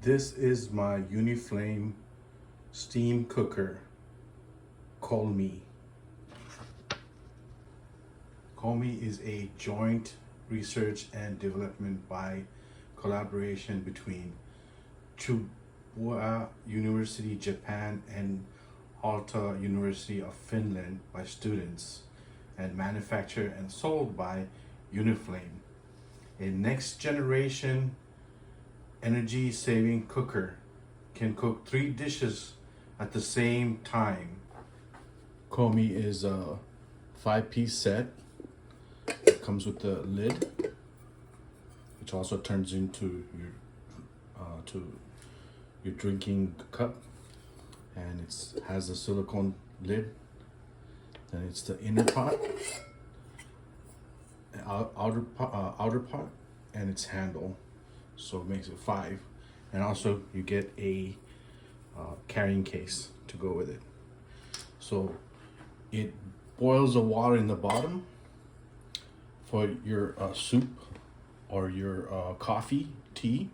This is my Uniflame Steam Cooker Kolme. Kolme is a joint research and development by collaboration between Chuba University, Japan and Aalto University of Finland by students, and manufactured and sold by Uniflame, a next generation energy saving cooker. Can cook 3 dishes at the same time. Kolme is a 5-piece set. It comes with the lid, which also turns into your drinking cup, and it has a silicone lid. Then it's the inner pot, outer pot, and its handle. So it makes it 5, and also you get a carrying case to go with it. So it boils the water in the bottom for your soup or your coffee, tea,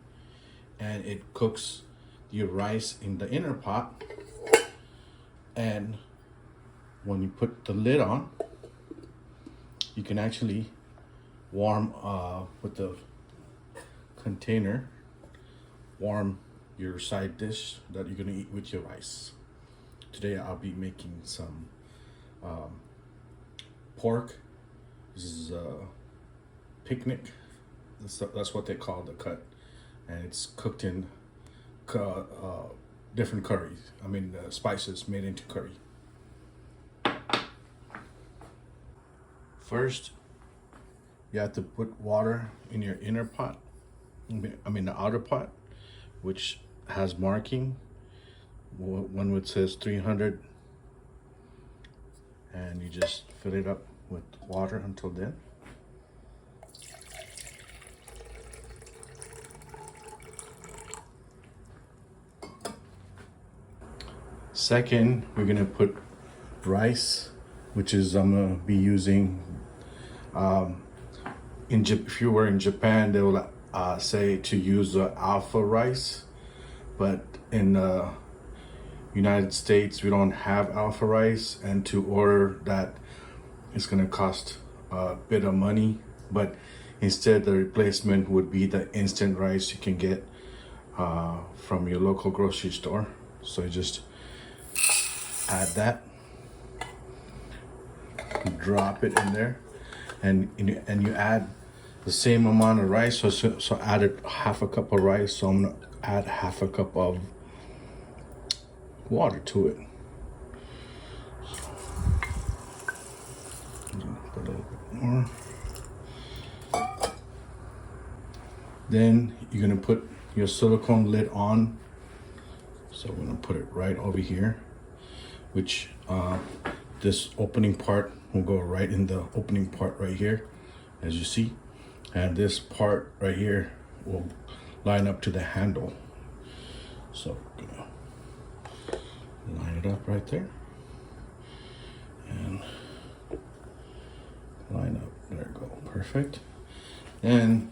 and it cooks your rice in the inner pot. And when you put the lid on, you can actually warm with the container, warm your side dish that you're gonna eat with your rice. Today I'll be making some pork. This is picnic. That's what they call the cut, and it's cooked in different curries. Spices made into curry. First, you have to put water in your inner pot. The outer pot, which has marking, one which says 300, and you just fill it up with water until then. Second, we're gonna put rice, which is I'm gonna be using. If you were in Japan, they will say to use alpha rice, but in the United States we don't have alpha rice, and to order that it's going to cost a bit of money. But instead, the replacement would be the instant rice you can get from your local grocery store. So you just add that, drop it in there, and you add the same amount of rice. So I added half a cup of rice, so I'm gonna add half a cup of water to it. So put a little bit more. Then you're gonna put your silicone lid on. So we're gonna put it right over here, which this opening part will go right in the opening part right here, as you see. And this part right here will line up to the handle. So I'm gonna line it up right there and line up. There we go, perfect. And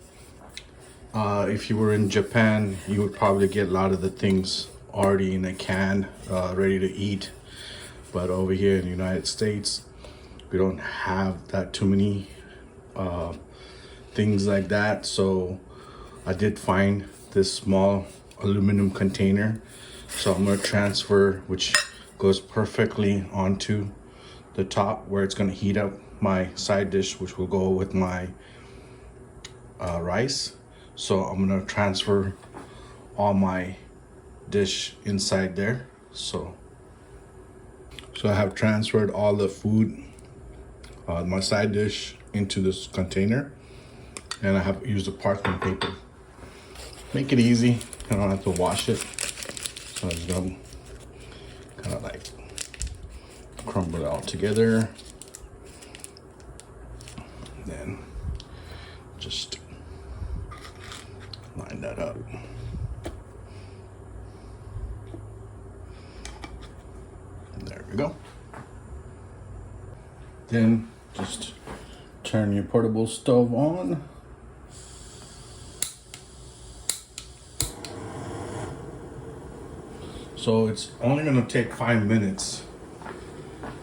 if you were in Japan, you would probably get a lot of the things already in a can, ready to eat. But over here in the United States, we don't have that too many things like that. So I did find this small aluminum container, so I'm going to transfer, which goes perfectly onto the top where it's going to heat up my side dish, which will go with my rice. So I'm going to transfer all my dish inside there. So I have transferred all the food, my side dish, into this container, and I have used a parchment paper. Make it easy. I don't have to wash it. So I just gonna kind of like crumble it all together. Then just line that up. There we go. Then just turn your portable stove on. So it's only gonna take 5 minutes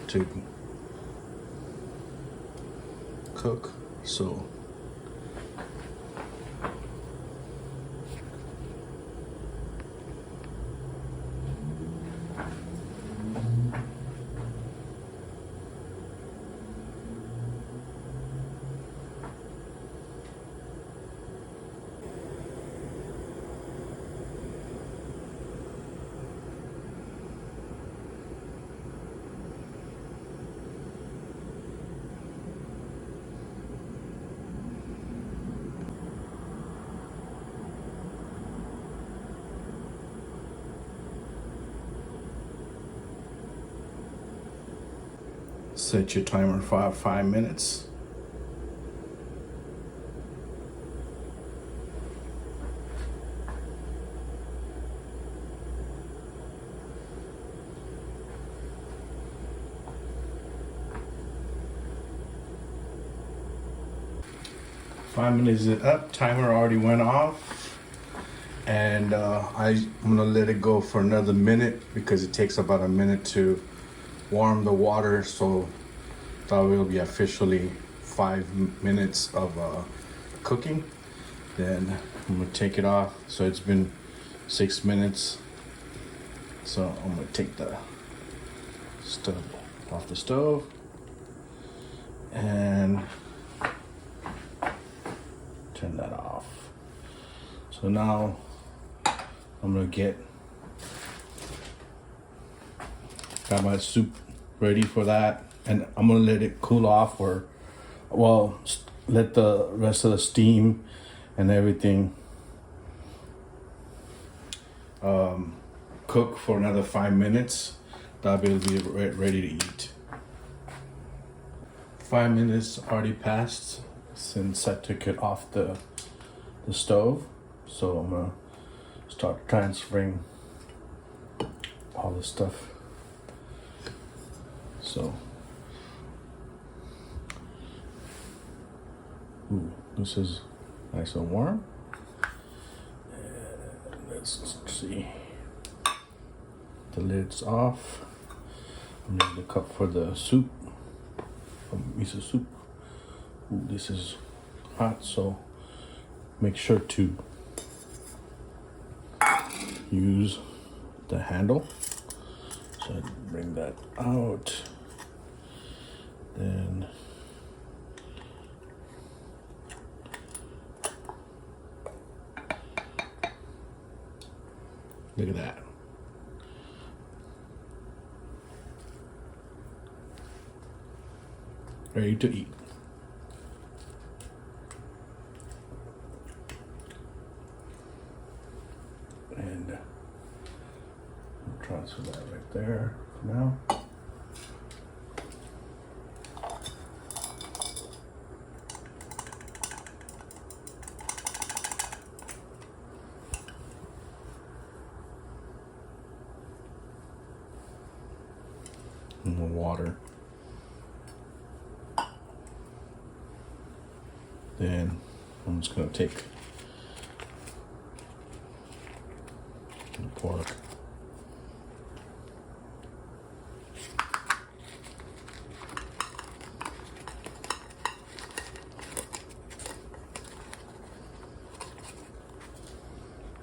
to cook. So set your timer for 5 minutes. Five minutes is up, timer already went off, and I'm gonna let it go for another minute because it takes about a minute to warm the water, so that will be officially 5 minutes of cooking. Then I'm gonna take it off. So it's been 6 minutes, so I'm gonna take the stove off the stove and turn that off. So now I'm gonna got my soup ready for that, and I'm gonna let it cool off, or well, let the rest of the steam and everything cook for another 5 minutes. That will be ready to eat. 5 minutes already passed since I took it off the stove, so I'm gonna start transferring all the stuff. So, this is nice and warm. And let's see. The lid's off. I'm using the cup for the soup, miso soup. This is hot, so make sure to use the handle. So bring that out. Then look at that. Ready to eat. And I'll transfer that right there for now. And the water. Then I'm just gonna take the pork.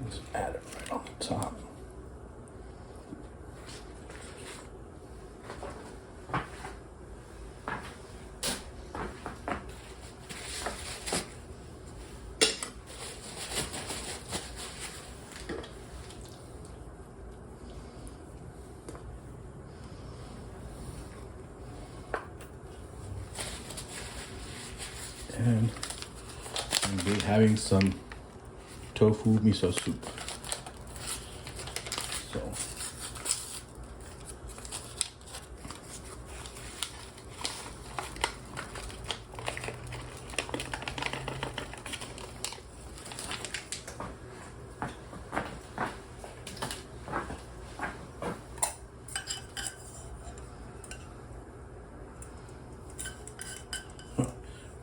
Just add it right on the top. And I'm gonna be having some tofu miso soup. So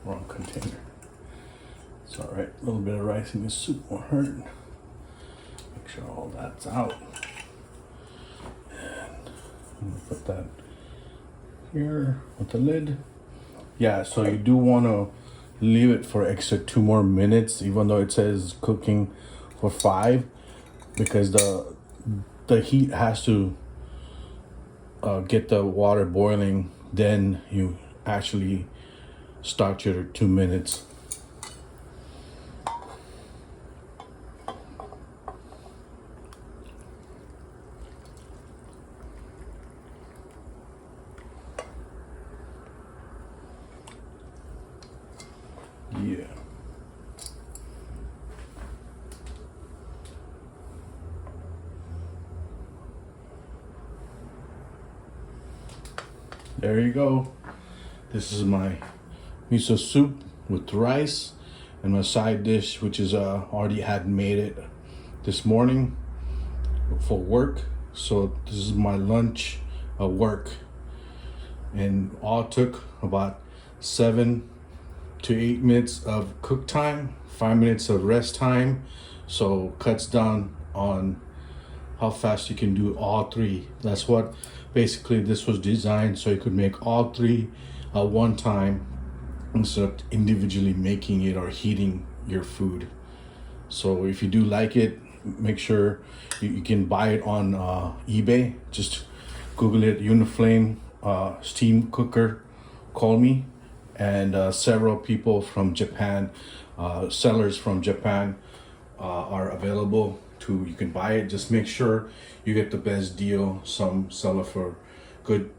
wrong container. It's all right. A little bit of rice in the soup won't hurt. Make sure all that's out. I'm gonna put that here with the lid. Yeah, so you do want to leave it for extra 2 more minutes, even though it says cooking for 5, because the heat has to get the water boiling. Then you actually start your 2 minutes. Yeah. There you go. This is my miso soup with rice and my side dish, which is already had made it this morning for work. So this is my lunch at work, and all took about 7 to 8 minutes of cook time, 5 minutes of rest time. So cuts down on how fast you can do all 3. That's what basically this was designed, so you could make all 3 at one time instead of individually making it or heating your food. So if you do like it, make sure you can buy it on eBay. Just Google it, Uniflame Steam Cooker Kolme, and several people from Japan, sellers from Japan are available to, you can buy it. Just make sure you get the best deal. Some sell it for good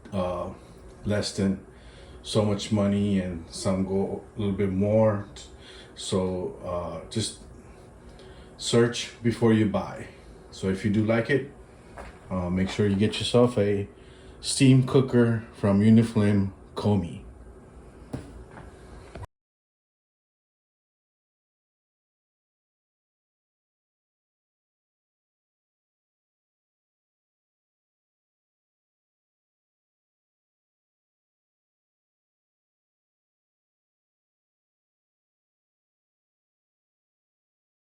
less than so much money, and some go a little bit more. So just search before you buy. So if you do like it, make sure you get yourself a steam cooker from Uniflame Kolme.